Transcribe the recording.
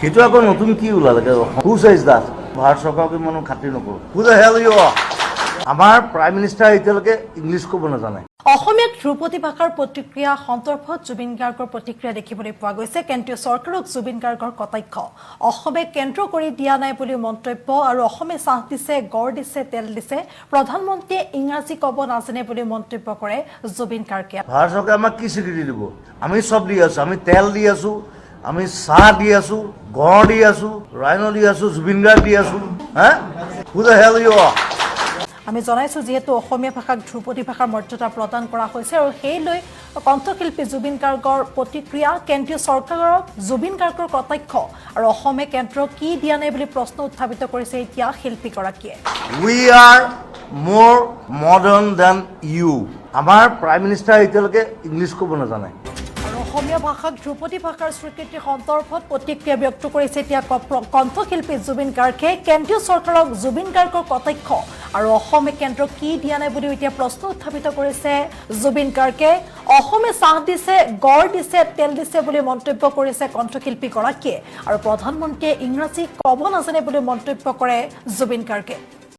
সেইটো আকৌ নতুন কি ওলালে হু চাইজ দাস ভাৰত চৰকাৰকে মনো খাতিৰ নকৰো হু দ্য হেল ইউ আমাৰ প্ৰাইম মিনিষ্টাৰ এতিয়ালৈকে ইংলিছ ক'ব নাজানে অসমীয়া ধ্ৰুপদী ভাষাৰ প্ৰতিক্ৰিয়া সন্দৰ্ভত জুবিন গাৰ্গৰ প্ৰতিক্ৰিয়া দেখিবলৈ পোৱা গৈছে কেন্দ্ৰীয় চৰকাৰক জুবিন গাৰ্গৰ কটাক্ষ অসমে কেন্দ্ৰ কৰি দিয়া নাই বুলি মন্তব্য আৰু অসমে চাহ দিছে গড় দিছে তেল দিছে প্ৰধানমন্ত্ৰীয়ে ইংৰাজী ক'ব নাজানে বুলি মন্তব্য কৰে জুবিন গাৰ্গে ভাৰত চৰকাৰে আমাক কি স্বীকৃতি দিব আমি চব দি আছো আমি তেল দি আছো আমি চাহ দি আছো গড় দি আছো ৰাইনো দি আছো জুবিন গাৰ্গ দি আছো হা হু দ্য হেল ইউ আমি জনাইছো যেহেতু অসমীয়া ভাষাক ধ্ৰুপদী ভাষাৰ মৰ্যাদা প্ৰদান কৰা হৈছে আৰু সেই লৈ কণ্ঠশিল্পী জুবিন গাৰ্গৰ প্ৰতিক্ৰিয়া কেন্দ্ৰীয় চৰকাৰক জুবিন গাৰ্গৰ কটাক্ষ আৰু অসমে কেন্দ্ৰ কি দিয়া নাই বুলি প্ৰশ্ন উত্থাপিত কৰিছে এতিয়া শিল্পীগৰাকীয়ে উই আৰ মোৰ মডাৰ্ণ দেন ইউ আমাৰ প্ৰাইম মিনিষ্টাৰ এতিয়ালৈকে ইংলিছ ক'ব নাজানে অসমীয়া ভাষাক ধ্ৰুপদী ভাষাৰ স্বীকৃতি সন্দৰ্ভত প্ৰতিক্ৰিয়া ব্যক্ত কৰিছে এতিয়া কণ্ঠশিল্পী জুবিন গাৰ্গে কেন্দ্ৰীয় চৰকাৰক জুবিন গাৰ্গৰ কটাক্ষ আৰু অসমে কেন্দ্ৰ কি দিয়া নাই বুলি এতিয়া প্ৰশ্ন উত্থাপিত কৰিছে জুবিন গাৰ্গে অসমে চাহ দিছে গড় দিছে তেল দিছে বুলি মন্তব্য কৰিছে কণ্ঠশিল্পীগৰাকীয়ে আৰু প্ৰধানমন্ত্ৰীয়ে ইংৰাজী ক'ব নাজানে বুলি মন্তব্য কৰে জুবিন গাৰ্গে